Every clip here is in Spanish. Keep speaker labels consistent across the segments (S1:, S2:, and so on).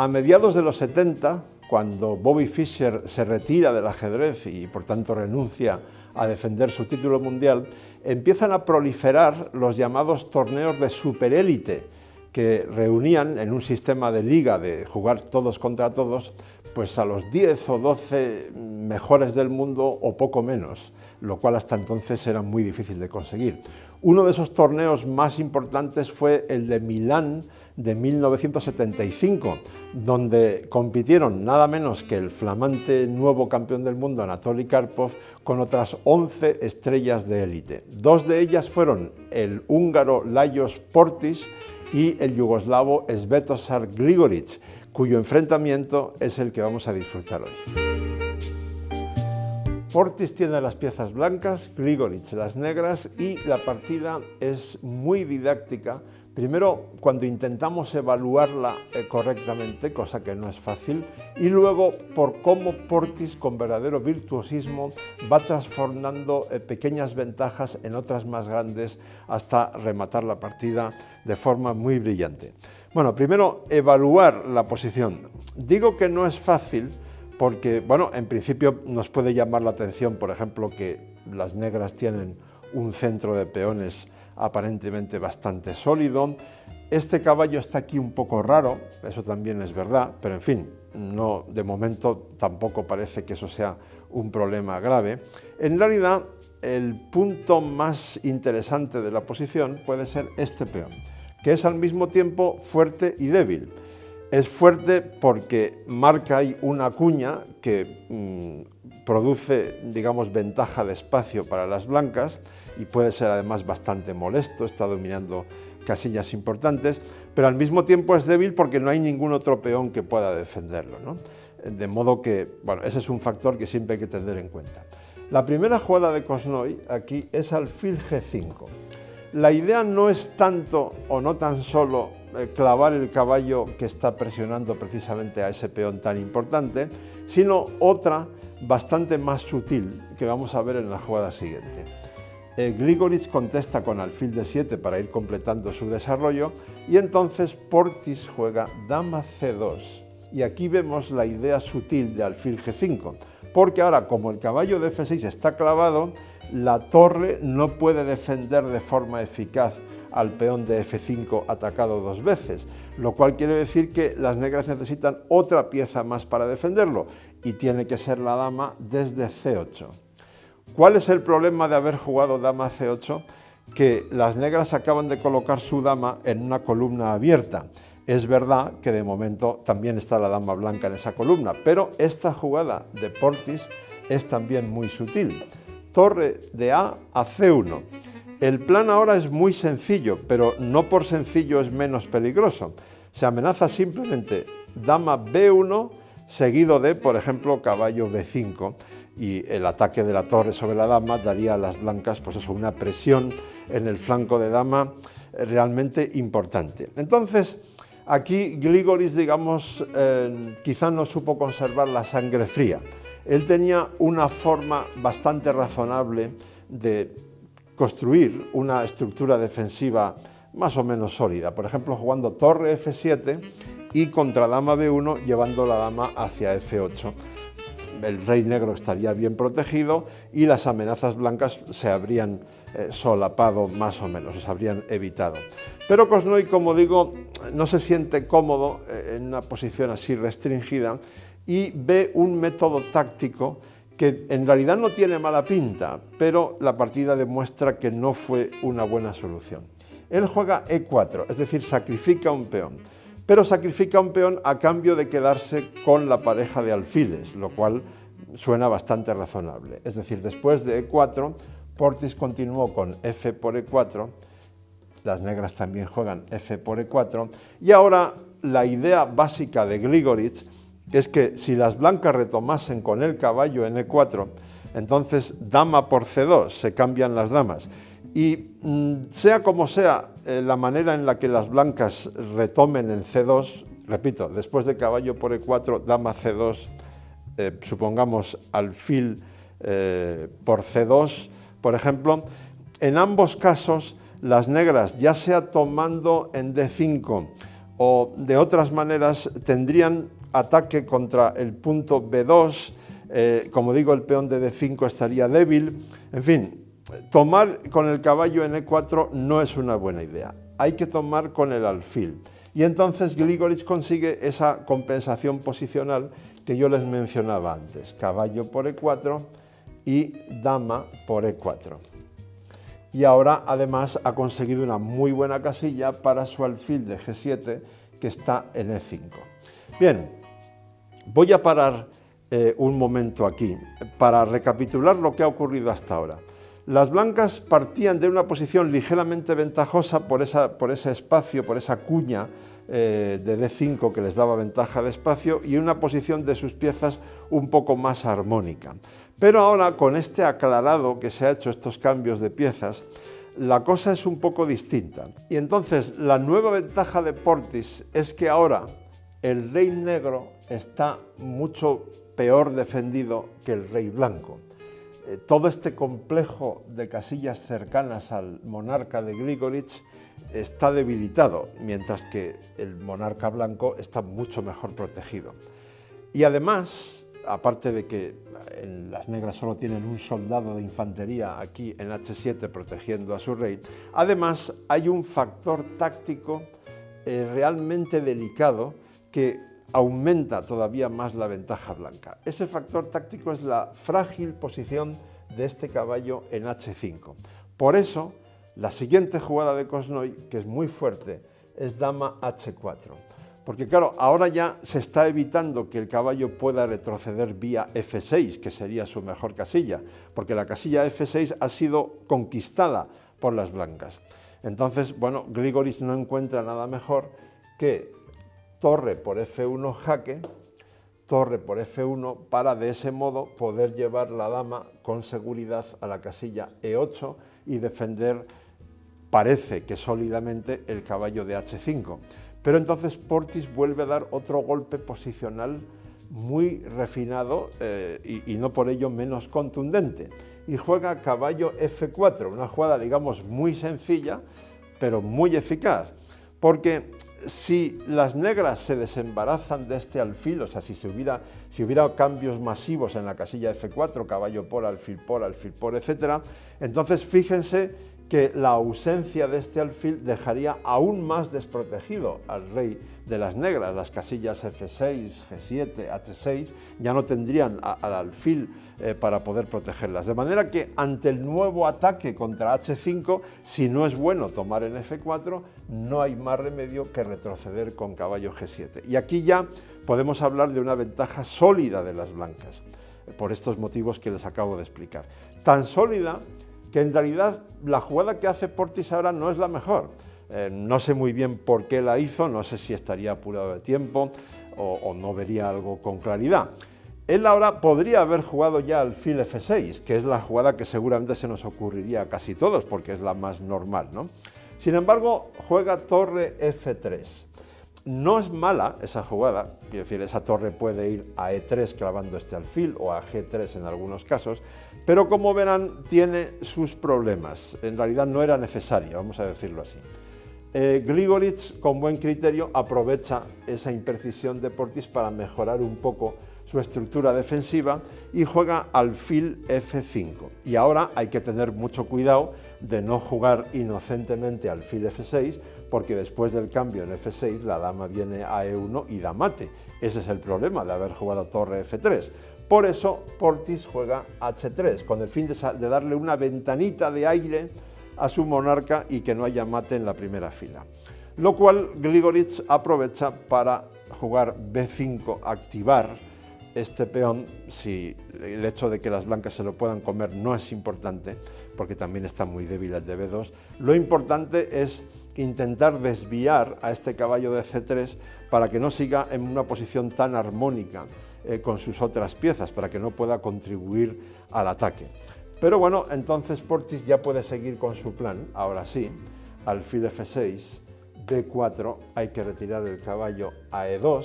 S1: A mediados de los 70, cuando Bobby Fischer se retira del ajedrez y por tanto renuncia a defender su título mundial, empiezan a proliferar los llamados torneos de superélite, que reunían en un sistema de liga de jugar todos contra todos, pues a los 10 o 12 mejores del mundo o poco menos, lo cual hasta entonces era muy difícil de conseguir. Uno de esos torneos más importantes fue el de Milán de 1975, donde compitieron nada menos que el flamante nuevo campeón del mundo, Anatoly Karpov, con otras 11 estrellas de élite. Dos de ellas fueron el húngaro Lajos Portis y el yugoslavo Svetozar Grigorić, cuyo enfrentamiento es el que vamos a disfrutar hoy. Portis tiene las piezas blancas, Grigorić las negras, y la partida es muy didáctica. Primero, cuando intentamos evaluarla correctamente, cosa que no es fácil, y luego por cómo Portis, con verdadero virtuosismo, va transformando pequeñas ventajas en otras más grandes hasta rematar la partida de forma muy brillante. Bueno, primero, evaluar la posición. Digo que no es fácil porque, bueno, en principio nos puede llamar la atención, por ejemplo, que las negras tienen un centro de peones aparentemente bastante sólido. Este caballo está aquí un poco raro, eso también es verdad, pero en fin, no, de momento tampoco parece que eso sea un problema grave. En realidad, el punto más interesante de la posición puede ser este peón, que es al mismo tiempo fuerte y débil. Es fuerte porque marca ahí una cuña que produce, digamos, ventaja de espacio para las blancas y puede ser además bastante molesto, está dominando casillas importantes, pero al mismo tiempo es débil porque no hay ningún otro peón que pueda defenderlo, ¿no? De modo que, bueno, ese es un factor que siempre hay que tener en cuenta. La primera jugada de Korchnoi aquí es alfil G5. La idea no es tanto o no tan solo clavar el caballo que está presionando precisamente a ese peón tan importante, sino otra bastante más sutil que vamos a ver en la jugada siguiente. Grigorić contesta con alfil D7 para ir completando su desarrollo y entonces Portis juega dama C2 y aquí vemos la idea sutil de alfil G5, porque ahora como el caballo de F6 está clavado, la torre no puede defender de forma eficaz al peón de F5 atacado dos veces, lo cual quiere decir que las negras necesitan otra pieza más para defenderlo y tiene que ser la dama desde C8. ¿Cuál es el problema de haber jugado dama C8? Que las negras acaban de colocar su dama en una columna abierta. Es verdad que de momento también está la dama blanca en esa columna, pero esta jugada de Portis es también muy sutil. Torre de A a C1. El plan ahora es muy sencillo, pero no por sencillo es menos peligroso. Se amenaza simplemente dama B1 seguido de, por ejemplo, caballo B5, y el ataque de la torre sobre la dama daría a las blancas, pues eso, una presión en el flanco de dama realmente importante. Entonces, aquí Grigorić, digamos, quizá no supo conservar la sangre fría. Él tenía una forma bastante razonable de construir una estructura defensiva más o menos sólida, por ejemplo, jugando torre F7 y contra dama B1 llevando la dama hacia F8. El rey negro estaría bien protegido y las amenazas blancas se habrían solapado más o menos, se habrían evitado. Pero Korchnoi, como digo, no se siente cómodo en una posición así restringida y ve un método táctico que en realidad no tiene mala pinta, pero la partida demuestra que no fue una buena solución. Él juega E4, es decir, sacrifica un peón, pero sacrifica un peón a cambio de quedarse con la pareja de alfiles, lo cual suena bastante razonable. Es decir, después de E4, Portis continuó con F por E4, las negras también juegan F por E4, y ahora la idea básica de Grigorić es que si las blancas retomasen con el caballo en E4, entonces dama por C2, se cambian las damas. Y sea como sea la manera en la que las blancas retomen en C2, repito, después de caballo por E4, dama C2, supongamos alfil por C2, por ejemplo, en ambos casos las negras, ya sea tomando en D5 o de otras maneras tendrían ataque contra el punto B2, como digo, el peón de D5 estaría débil. En fin, tomar con el caballo en E4 no es una buena idea, hay que tomar con el alfil. Y entonces Grigorich consigue esa compensación posicional que yo les mencionaba antes, caballo por E4 y dama por E4. Y ahora además ha conseguido una muy buena casilla para su alfil de G7 que está en E5. Bien, voy a parar un momento aquí para recapitular lo que ha ocurrido hasta ahora. Las blancas partían de una posición ligeramente ventajosa por ese espacio, por esa cuña de D5 que les daba ventaja de espacio y una posición de sus piezas un poco más armónica. Pero ahora, con este aclarado que se ha hecho estos cambios de piezas, la cosa es un poco distinta. Y entonces la nueva ventaja de Portis es que ahora el rey negro está mucho peor defendido que el rey blanco. Todo este complejo de casillas cercanas al monarca de Grigorich está debilitado, mientras que el monarca blanco está mucho mejor protegido. Y además, aparte de que las negras solo tienen un soldado de infantería aquí en H7 protegiendo a su rey, además hay un factor táctico realmente delicado que aumenta todavía más la ventaja blanca. Ese factor táctico es la frágil posición de este caballo en H5. Por eso, la siguiente jugada de Cosnoy, que es muy fuerte, es dama H4. Porque claro, ahora ya se está evitando que el caballo pueda retroceder vía F6, que sería su mejor casilla, porque la casilla F6 ha sido conquistada por las blancas. Entonces, bueno, Grigorich no encuentra nada mejor que torre por F1 jaque, torre por F1 para de ese modo poder llevar la dama con seguridad a la casilla E8 y defender, parece que sólidamente, el caballo de H5. Pero entonces Portis vuelve a dar otro golpe posicional muy refinado y no por ello menos contundente. Y juega caballo F4, una jugada digamos muy sencilla, pero muy eficaz. Porque si las negras se desembarazan de este alfil, o sea, si hubiera cambios masivos en la casilla F4, caballo por, alfil por, etc., entonces fíjense que la ausencia de este alfil dejaría aún más desprotegido al rey de las negras. Las casillas F6, G7, H6 ya no tendrían al alfil para poder protegerlas. De manera que ante el nuevo ataque contra H5, si no es bueno tomar en F4, no hay más remedio que retroceder con caballo G7. Y aquí ya podemos hablar de una ventaja sólida de las blancas, por estos motivos que les acabo de explicar. Tan sólida que en realidad la jugada que hace Portis ahora no es la mejor. No sé muy bien por qué la hizo, no sé si estaría apurado de tiempo o no vería algo con claridad. Él ahora podría haber jugado ya alfil F6, que es la jugada que seguramente se nos ocurriría a casi todos, porque es la más normal, ¿no? Sin embargo, juega torre F3. No es mala esa jugada, quiero decir, esa torre puede ir a E3 clavando este alfil o a G3 en algunos casos, pero como verán tiene sus problemas, en realidad no era necesaria, vamos a decirlo así. Grigorich, con buen criterio, aprovecha esa imprecisión de Portis para mejorar un poco su estructura defensiva y juega alfil F5. Y ahora hay que tener mucho cuidado de no jugar inocentemente alfil F6, porque después del cambio en F6 la dama viene a E1 y da mate. Ese es el problema de haber jugado torre F3. Por eso Portis juega H3, con el fin de darle una ventanita de aire a su monarca y que no haya mate en la primera fila. Lo cual Grigorich aprovecha para jugar B5, activar este peón. Si el hecho de que las blancas se lo puedan comer no es importante, porque también está muy débil el de B2, lo importante es intentar desviar a este caballo de C3 para que no siga en una posición tan armónica con sus otras piezas, para que no pueda contribuir al ataque. Pero bueno, entonces Portis ya puede seguir con su plan, ahora sí, alfil F6, B4, hay que retirar el caballo a E2,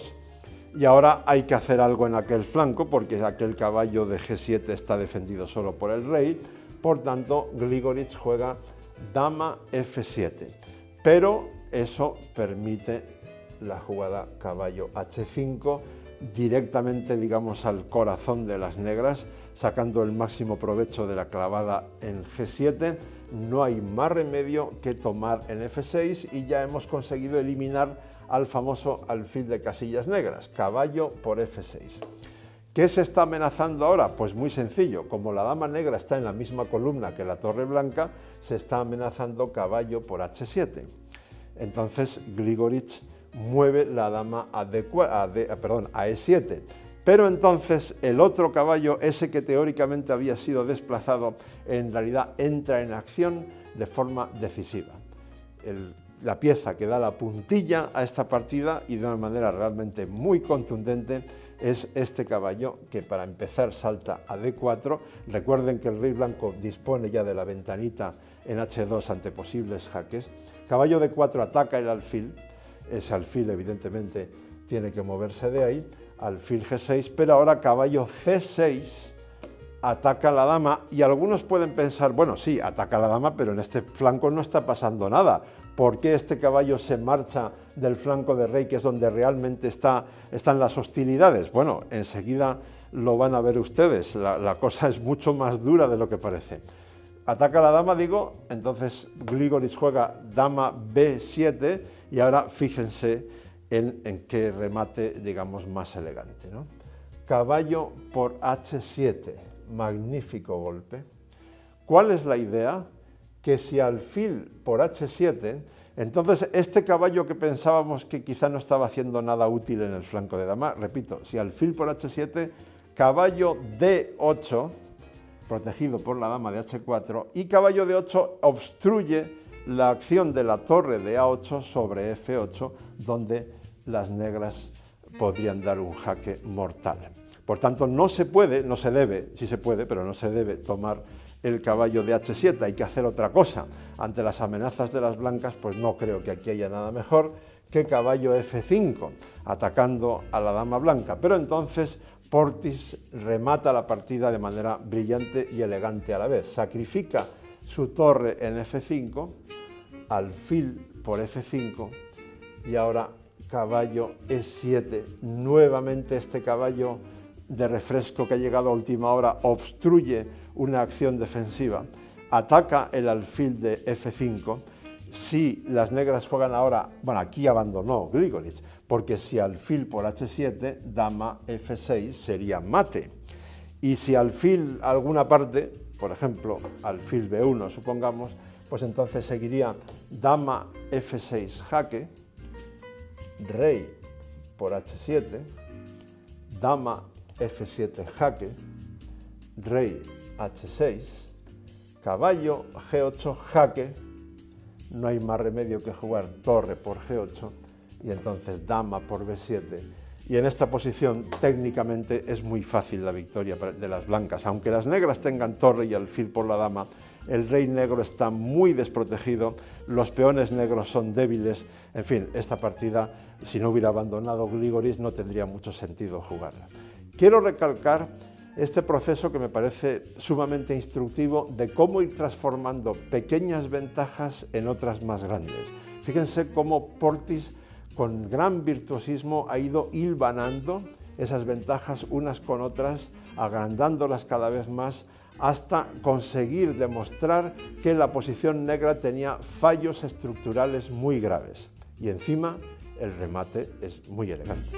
S1: y ahora hay que hacer algo en aquel flanco, porque aquel caballo de G7 está defendido solo por el rey. Por tanto, Grigorich juega dama F7, pero eso permite la jugada caballo H5, directamente, digamos, al corazón de las negras, sacando el máximo provecho de la clavada en G7. No hay más remedio que tomar en F6 y ya hemos conseguido eliminar al famoso alfil de casillas negras, caballo por F6. ¿Qué se está amenazando ahora? Pues muy sencillo, como la dama negra está en la misma columna que la torre blanca, se está amenazando caballo por H7. Entonces Grigorich mueve la dama a E7, pero entonces el otro caballo, ese que teóricamente había sido desplazado, en realidad entra en acción de forma decisiva. La pieza que da la puntilla a esta partida y de una manera realmente muy contundente es este caballo que para empezar salta a D4. Recuerden que el rey blanco dispone ya de la ventanita en H2 ante posibles jaques. Caballo D4 ataca el alfil, ese alfil evidentemente tiene que moverse de ahí, alfil G6, pero ahora caballo C6 ataca a la dama y algunos pueden pensar, bueno, sí, ataca a la dama, pero en este flanco no está pasando nada. ¿Por qué este caballo se marcha del flanco de rey, que es donde realmente están las hostilidades? Bueno, enseguida lo van a ver ustedes, la cosa es mucho más dura de lo que parece. Ataca a la dama, digo, entonces Grigorich juega dama B7 y ahora fíjense en qué remate, digamos, más elegante, ¿no? Caballo por H7, magnífico golpe. ¿Cuál es la idea? Que si alfil por H7, entonces este caballo que pensábamos que quizá no estaba haciendo nada útil en el flanco de dama, repito, si alfil por H7, caballo D8, protegido por la dama de H4, y caballo D8 obstruye la acción de la torre de A8 sobre F8, donde las negras podrían dar un jaque mortal. Por tanto, no se puede, no se debe, sí se puede, pero no se debe tomar el caballo de H7, hay que hacer otra cosa. Ante las amenazas de las blancas, pues no creo que aquí haya nada mejor que caballo F5, atacando a la dama blanca. Pero entonces Portis remata la partida de manera brillante y elegante a la vez. Sacrifica su torre en F5, alfil por F5 y ahora caballo E7. Nuevamente este caballo de refresco que ha llegado a última hora obstruye una acción defensiva, ataca el alfil de F5. Si las negras juegan ahora, bueno, aquí abandonó Grigorich, porque si alfil por H7, dama F6 sería mate. Y si alfil alguna parte, por ejemplo, alfil B1, supongamos, pues entonces seguiría dama F6 jaque, rey por H7, dama F7 jaque, rey H6, caballo G8 jaque, no hay más remedio que jugar torre por G8 y entonces dama por B7. Y en esta posición técnicamente es muy fácil la victoria de las blancas. Aunque las negras tengan torre y alfil por la dama, el rey negro está muy desprotegido, los peones negros son débiles. En fin, esta partida, si no hubiera abandonado Grigorich, no tendría mucho sentido jugarla. Quiero recalcar este proceso que me parece sumamente instructivo de cómo ir transformando pequeñas ventajas en otras más grandes. Fíjense cómo Portis, con gran virtuosismo, ha ido hilvanando esas ventajas unas con otras, agrandándolas cada vez más, hasta conseguir demostrar que la posición negra tenía fallos estructurales muy graves. Y encima, el remate es muy elegante.